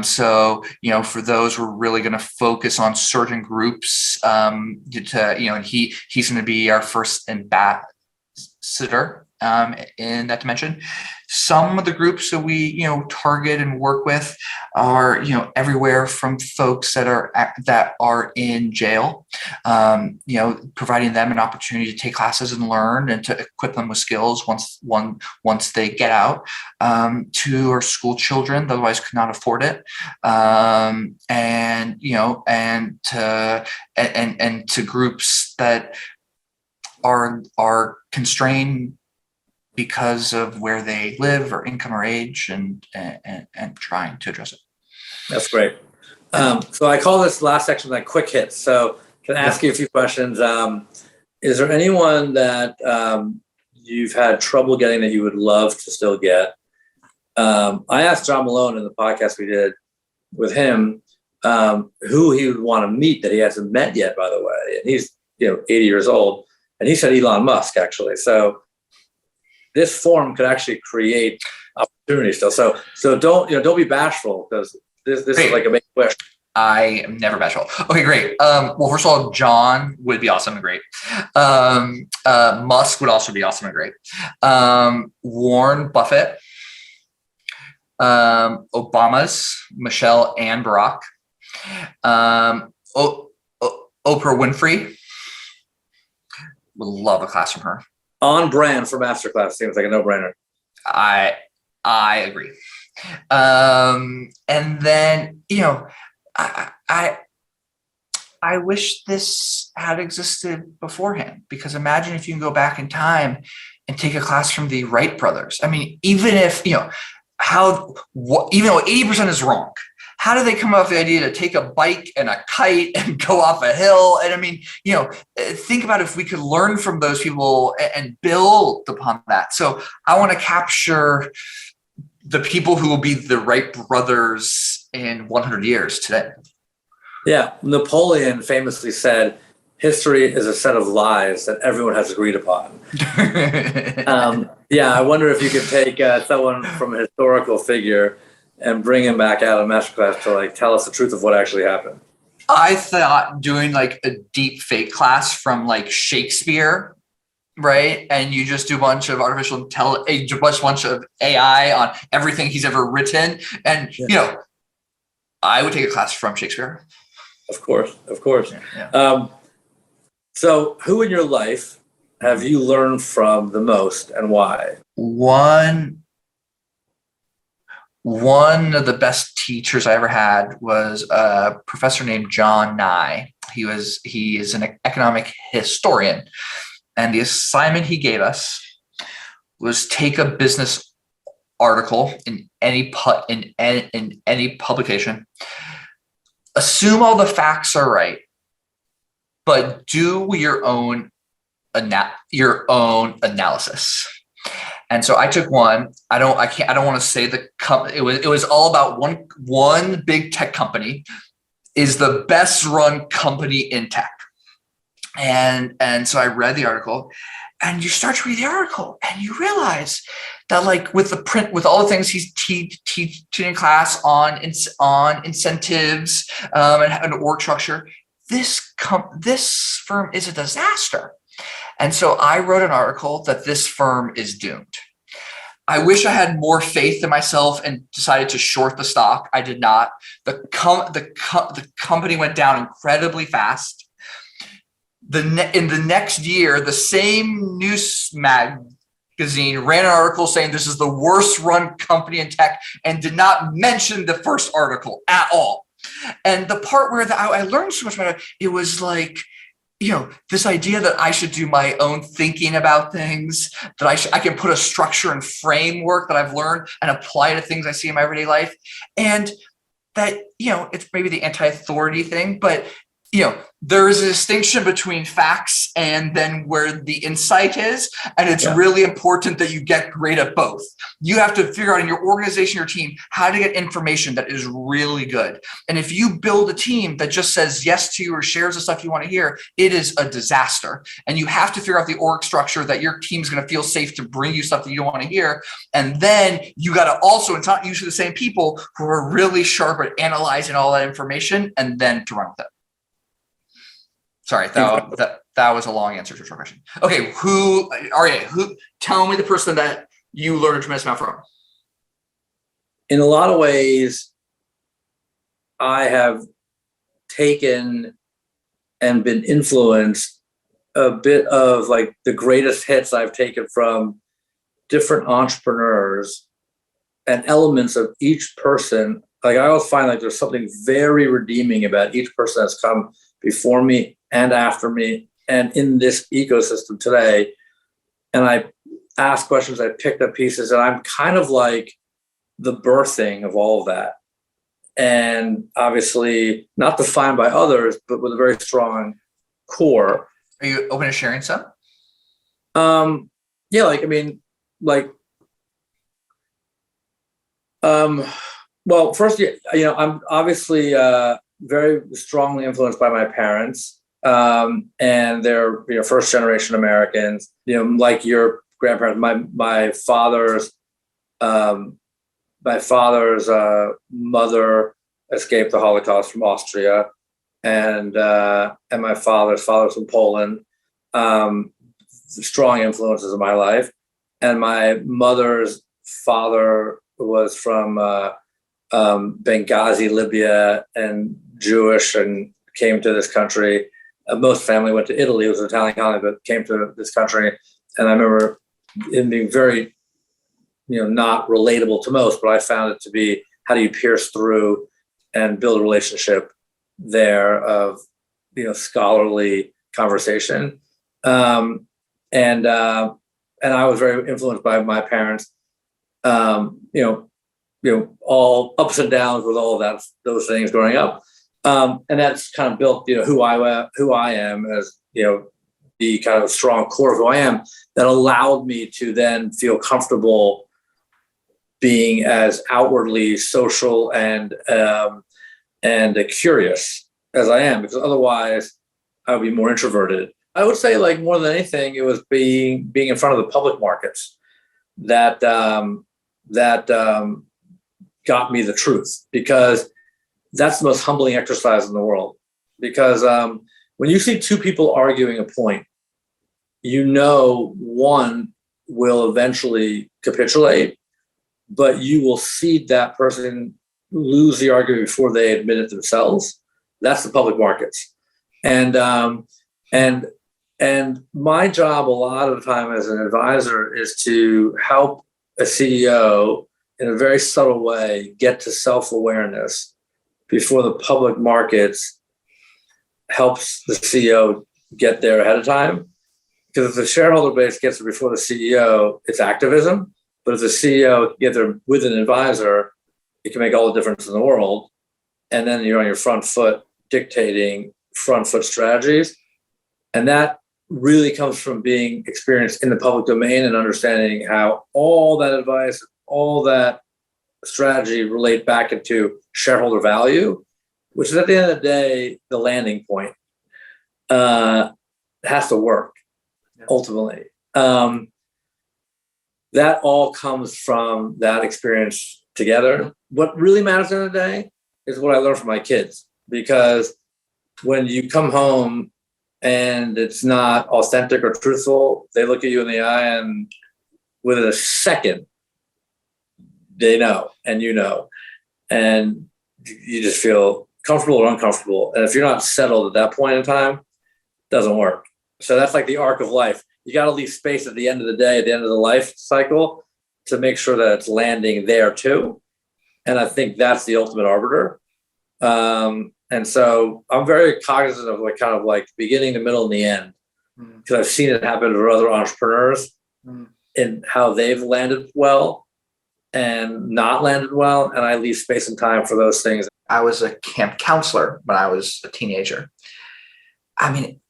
So for those, we're really going to focus on certain groups. And he's going to be our first ambassador in that dimension. Some of the groups that we target and work with are everywhere from folks that are in jail, providing them an opportunity to take classes and learn and to equip them with skills once they get out, to our school children that otherwise could not afford it, and to groups that are constrained because of where they live or income or age, and trying to address it. That's great. So I call this last section like quick hits. So can I ask you a few questions? Is there anyone that you've had trouble getting that you would love to still get? I asked John Malone in the podcast we did with him who he would want to meet that he hasn't met yet, by the way. And he's 80 years old. And he said Elon Musk, actually. So this forum could actually create opportunities still. So don't be bashful, because this is like a big wish. I am never bashful. Okay, great. Well, first of all, John would be awesome and great. Musk would also be awesome and great. Warren Buffett, Obama's, Michelle and Barack, Oprah Winfrey. Would love a class from her. On brand for MasterClass. Seems like a no-brainer. I agree. And then I wish this had existed beforehand, because imagine if you can go back in time and take a class from the Wright brothers. I mean, even if even though 80% is wrong, how do they come up with the idea to take a bike and a kite and go off a hill? And I mean, think about if we could learn from those people and build upon that. So I want to capture the people who will be the Wright brothers in 100 years today. Yeah. Napoleon famously said, history is a set of lies that everyone has agreed upon. I wonder if you could take someone from a historical figure and bring him back out of MasterClass to tell us the truth of what actually happened. I thought doing like a deep fake class from like Shakespeare, right? And you just do a bunch of artificial intelligence, a bunch of AI on everything he's ever written. And, I would take a class from Shakespeare. Of course. Yeah. So who in your life have you learned from the most, and why? One of the best teachers I ever had was a professor named John Nye. He is an economic historian, and the assignment he gave us was take a business article in any publication, assume all the facts are right, but do your own analysis. And so I took one. I don't want to say the company. It was all about one big tech company is the best run company in tech. And so I read the article, and you start to read the article and you realize that with all the things he's teaching in class on incentives and org structure, this firm is a disaster. And so I wrote an article that this firm is doomed. I wish I had more faith in myself and decided to short the stock. I did not. The company went down incredibly fast. In the next year, the same news magazine ran an article saying this is the worst run company in tech and did not mention the first article at all. And the part where I learned so much about it, it was like, this idea that I should do my own thinking about things, that I can put a structure and framework that I've learned and apply to things I see in my everyday life. And that, it's maybe the anti-authority thing, but there is a distinction between facts and then where the insight is. And it's really important that you get great at both. You have to figure out in your organization, your team, how to get information that is really good. And if you build a team that just says yes to you or shares the stuff you want to hear, it is a disaster. And you have to figure out the org structure that your team's going to feel safe to bring you stuff that you don't want to hear. And then you got to also, it's not usually the same people who are really sharp at analyzing all that information and then to run with it. Sorry, that was a long answer to your question. Okay, Aryeh, tell me the person that you learned a tremendous amount from. In a lot of ways, I have taken and been influenced a bit of like the greatest hits I've taken from different entrepreneurs and elements of each person. Like I always find like there's something very redeeming about each person that's come before me and after me and in this ecosystem today. And I ask questions, I picked up pieces, and I'm kind of like the birthing of all of that. And obviously not defined by others, but with a very strong core. Are you open to sharing some? Yeah, well, first, I'm obviously very strongly influenced by my parents. And they're first generation Americans, like your grandparents. My father's mother escaped the Holocaust from Austria, and my father's from Poland. Strong influences in my life, and my mother's father was from Benghazi, Libya, and Jewish, and came to this country. Most family went to Italy. It was an Italian colony, but came to this country. And I remember it being very, not relatable to most, but I found it to be, how do you pierce through and build a relationship there of, scholarly conversation. And I was very influenced by my parents, all ups and downs with all of those things growing up. And that's kind of built, who I am as, the kind of strong core of who I am, that allowed me to then feel comfortable being as outwardly social and curious as I am, because otherwise I would be more introverted. I would say, like, more than anything, it was being in front of the public markets that got me the truth, because that's the most humbling exercise in the world. Because when you see two people arguing a point, one will eventually capitulate, but you will see that person lose the argument before they admit it themselves. That's the public markets. And my job a lot of the time as an advisor is to help a CEO in a very subtle way get to self-awareness before the public markets helps the CEO get there ahead of time. Because if the shareholder base gets there before the CEO, it's activism. But if the CEO can get there with an advisor, it can make all the difference in the world. And then you're on your front foot dictating front foot strategies. And that really comes from being experienced in the public domain and understanding how all that advice, all that strategy relate back into shareholder value, which is at the end of the day, the landing point. Has to work ultimately. That all comes from that experience together. What really matters in the day is what I learned from my kids, because when you come home and it's not authentic or truthful, they look at you in the eye, and within a second, they know, and and you just feel comfortable or uncomfortable. And if you're not settled at that point in time, it doesn't work. So that's like the arc of life. You got to leave space at the end of the day, at the end of the life cycle, to make sure that it's landing there too. And I think that's the ultimate arbiter. And And so I'm very cognizant of like kind of like beginning, the middle, and the end, because I've seen it happen to other entrepreneurs and how they've landed well and not landed well. And I leave space and time for those things. I was a camp counselor when I was a teenager. I mean,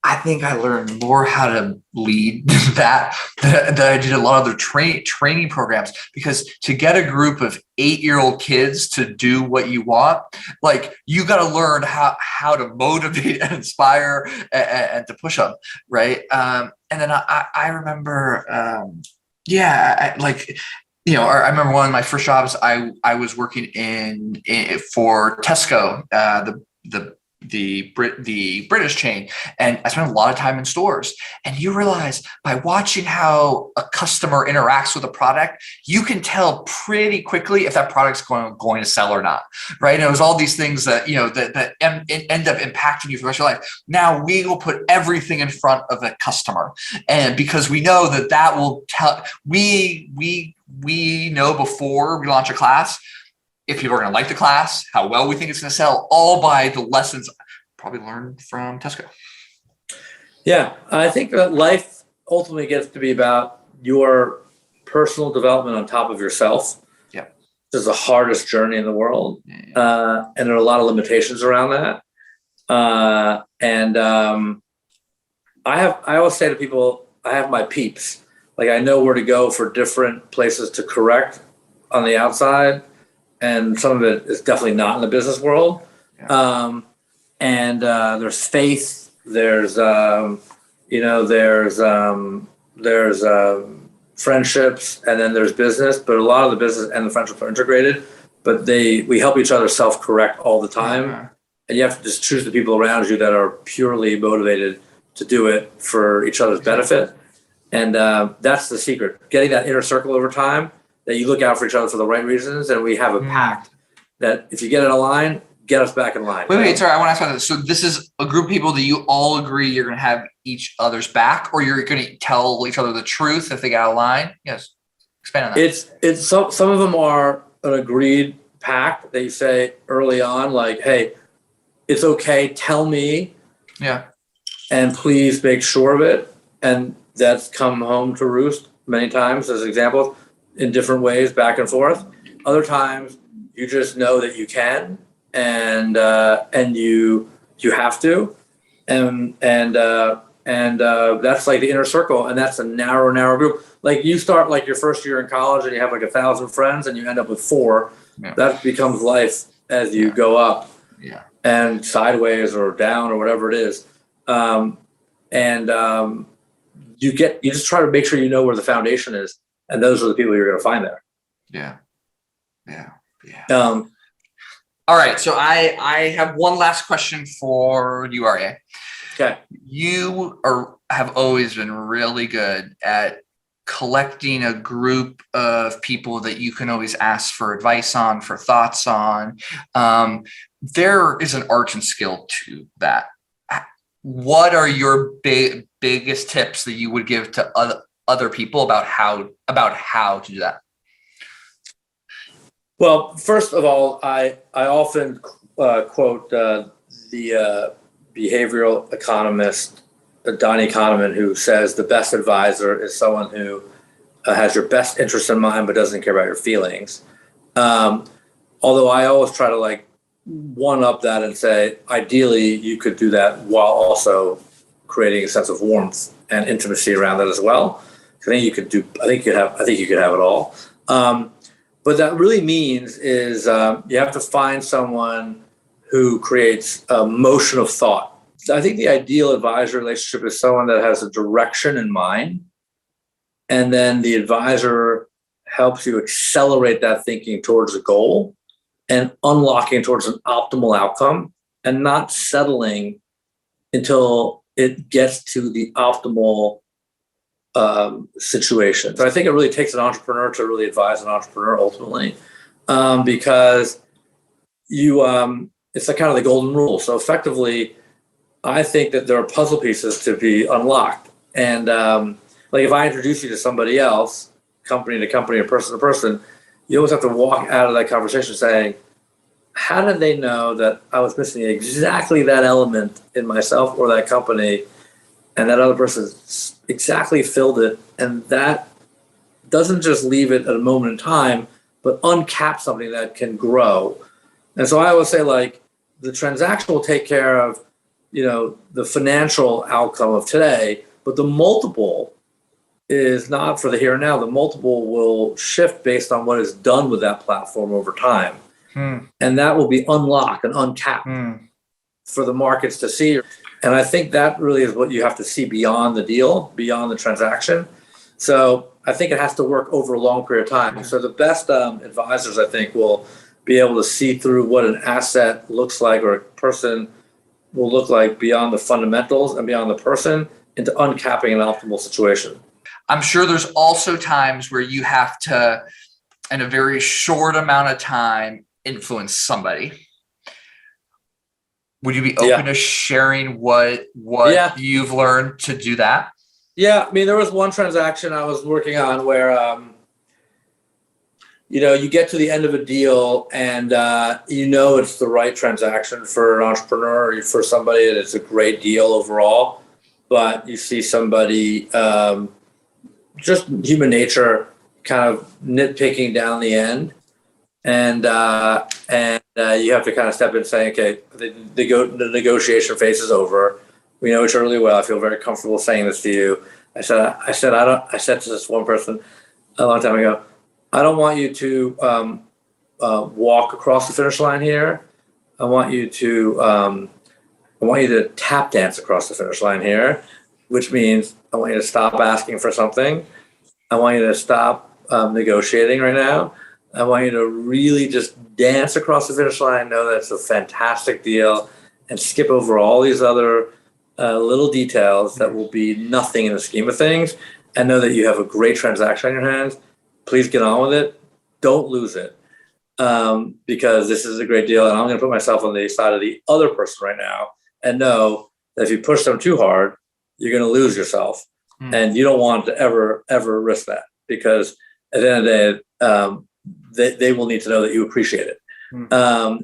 I think I learned more how to lead that I did a lot of other training programs, because to get a group of 8-year-old kids to do what you want, like you got to learn how to motivate and inspire and to push them. Right. And then I remember, I remember one of my first jobs, I was working in for Tesco, the British chain, and I spent a lot of time in stores. And you realize by watching how a customer interacts with a product, you can tell pretty quickly if that product's going to sell or not, right? And it was all these things that that end up impacting you for the rest of your life. Now we will put everything in front of a customer, and because we know that will tell, we know before we launch a class if people are going to like the class, how well we think it's going to sell, all by the lessons probably learned from Tesco. Yeah, I think that life ultimately gets to be about your personal development on top of yourself. Yeah, this is the hardest journey in the world, and there are a lot of limitations around that. I always say to people, I have my peeps. Like I know where to go for different places to correct on the outside. And some of it is definitely not in the business world. Yeah. There's faith, there's friendships, and then there's business. But a lot of the business and the friendships are integrated. But we help each other self-correct all the time. Yeah. And you have to just choose the people around you that are purely motivated to do it for each other's benefit. And that's the secret, getting that inner circle over time, that you look out for each other for the right reasons, and we have a pact that if you get in a line, get us back in line. Wait, sorry, I want to ask about this. So this is a group of people that you all agree you're going to have each other's back, or you're going to tell each other the truth if they get out of line? Yes, expand on that. It's some of them are an agreed pact that you say early on, like, hey, it's okay, tell me, and please make sure of it, and that's come home to roost many times as examples. In different ways, back and forth. Other times, you just know that you can, and you have to, and that's like the inner circle, and that's a narrow group. Like you start like your first year in college, and you have like 1,000 friends, and you end up with 4. Yeah. That becomes life as you go up, and sideways or down or whatever it is, you just try to make sure you know where the foundation is. And those are the people you're going to find there. Yeah. All right. So I have one last question for you, Aryeh. Okay. You have always been really good at collecting a group of people that you can always ask for advice on, for thoughts on. There is an art and skill to that. What are your biggest tips that you would give to other people about how to do that? Well, first of all, I often quote the behavioral economist Donnie Kahneman, who says the best advisor is someone who has your best interest in mind but doesn't care about your feelings. Although I always try to like one up that and say, ideally, you could do that while also creating a sense of warmth and intimacy around that as well. I think you could have it all. But that really means is you have to find someone who creates a motion of thought. So I think the ideal advisor relationship is someone that has a direction in mind, and then the advisor helps you accelerate that thinking towards a goal and unlocking towards an optimal outcome, and not settling until it gets to the optimal situation. So I think it really takes an entrepreneur to really advise an entrepreneur ultimately, because it's like kind of the golden rule. So effectively, I think that there are puzzle pieces to be unlocked. And like if I introduce you to somebody else, company to company or person to person, you always have to walk out of that conversation saying, how did they know that I was missing exactly that element in myself or that company, and that other person exactly filled it, and that doesn't just leave it at a moment in time, but uncap something that can grow. And so I always say, like, the transaction will take care of, the financial outcome of today, but the multiple is not for the here and now. The multiple will shift based on what is done with that platform over time. And that will be unlocked and uncapped for the markets to see. And I think that really is what you have to see beyond the deal, beyond the transaction. So I think it has to work over a long period of time. So the best advisors, I think, will be able to see through what an asset looks like, or a person will look like, beyond the fundamentals and beyond the person, into uncapping an optimal situation. I'm sure there's also times where you have to, in a very short amount of time, influence somebody. Would you be open to sharing what you've learned to do that? Yeah, I mean, there was one transaction I was working on where, you get to the end of a deal and it's the right transaction for an entrepreneur or for somebody, and it's a great deal overall. But you see somebody, just human nature, kind of nitpicking down the end, and you have to kind of step in and say, okay, the negotiation phase is over. We know each other really well. I feel very comfortable saying this to you. I said to this one person a long time ago, I don't want you to walk across the finish line here. I want you to tap dance across the finish line here, which means I want you to stop asking for something. I want you to stop negotiating right now. I want you to really just dance across the finish line, know that it's a fantastic deal, and skip over all these other little details that will be nothing in the scheme of things, and know that you have a great transaction on your hands. Please get on with it. Don't lose it, because this is a great deal, and I'm going to put myself on the side of the other person right now and know that if you push them too hard, you're going to lose yourself. And you don't want to ever risk that, because at the end of the day, they will need to know that you appreciate it. So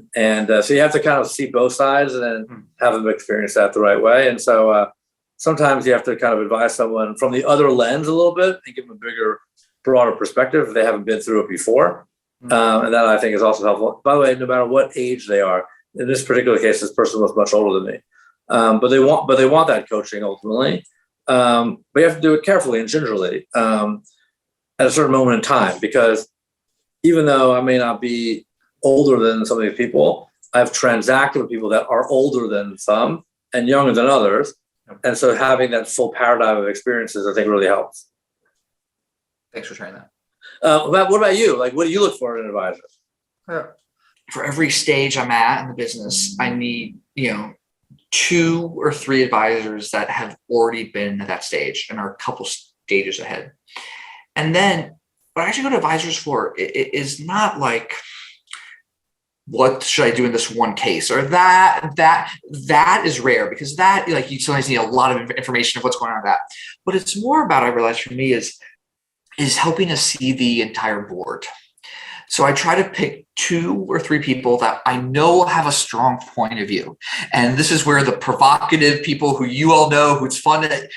you have to kind of see both sides and then have them experience that the right way. And so sometimes you have to kind of advise someone from the other lens a little bit and give them a bigger, broader perspective if they haven't been through it before. And that, I think, is also helpful. By the way, no matter what age they are, in this particular case, this person was much older than me, but they want that coaching ultimately. But you have to do it carefully and gingerly at a certain moment in time, because even though I may not be older than some of these people, I've transacted with people that are older than some and younger than others. And so having that full paradigm of experiences, I think, really helps. Thanks for sharing that. What about you? Like, what do you look for in an advisor? For every stage I'm at in the business, I need, 2 or 3 advisors that have already been at that stage and are a couple stages ahead. And then what I actually go to advisors for is not like, what should I do in this one case, or that is rare, because that, like, you sometimes need a lot of information of what's going on with that. But it's more about, I realize for me, is helping to see the entire board. So I try to pick 2 or 3 people that I know have a strong point of view. And this is where the provocative people who you all know, who it's fun to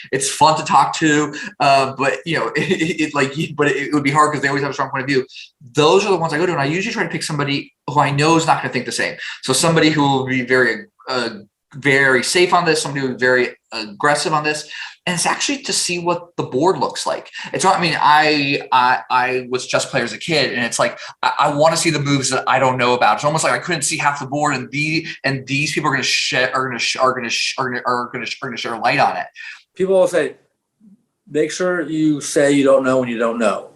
talk to, but it would be hard because they always have a strong point of view. Those are the ones I go to. And I usually try to pick somebody who I know is not going to think the same. So somebody who will be very, very safe on this, somebody who is very aggressive on this. And it's actually to see what the board looks like. It's not, I was just player as a kid, and it's like, I want to see the moves that I don't know about. It's almost like I couldn't see half the board, and these people are going to share light on it. People will say, make sure you say you don't know when you don't know.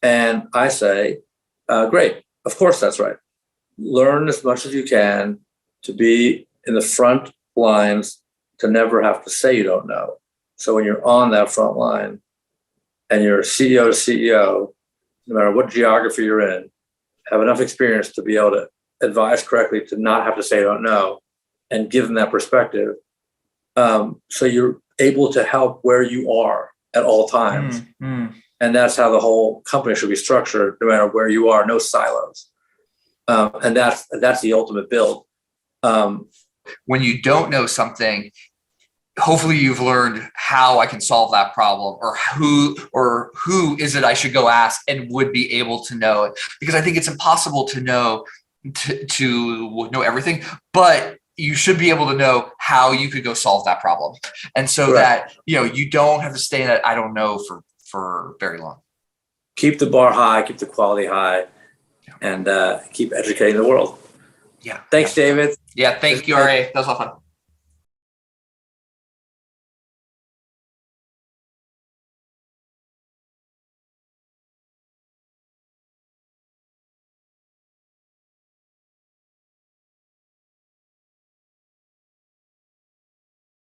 And I say, great. Of course, that's right. Learn as much as you can to be in the front lines, to never have to say you don't know. So when you're on that front line and you're CEO to CEO, no matter what geography you're in, have enough experience to be able to advise correctly, to not have to say you don't know, and give them that perspective. So you're able to help where you are at all times. And that's how the whole company should be structured, no matter where you are, no silos. And that's the ultimate build. When you don't know something, hopefully you've learned how I can solve that problem, or who is it I should go ask and would be able to know it. Because I think it's impossible to know everything, but you should be able to know how you could go solve that problem. And so that, you don't have to stay in that I don't know for very long. Keep the bar high, keep the quality high, and keep educating the world. Yeah. Thanks, David. Yeah. Thank you, Aryeh. That was a lot of fun.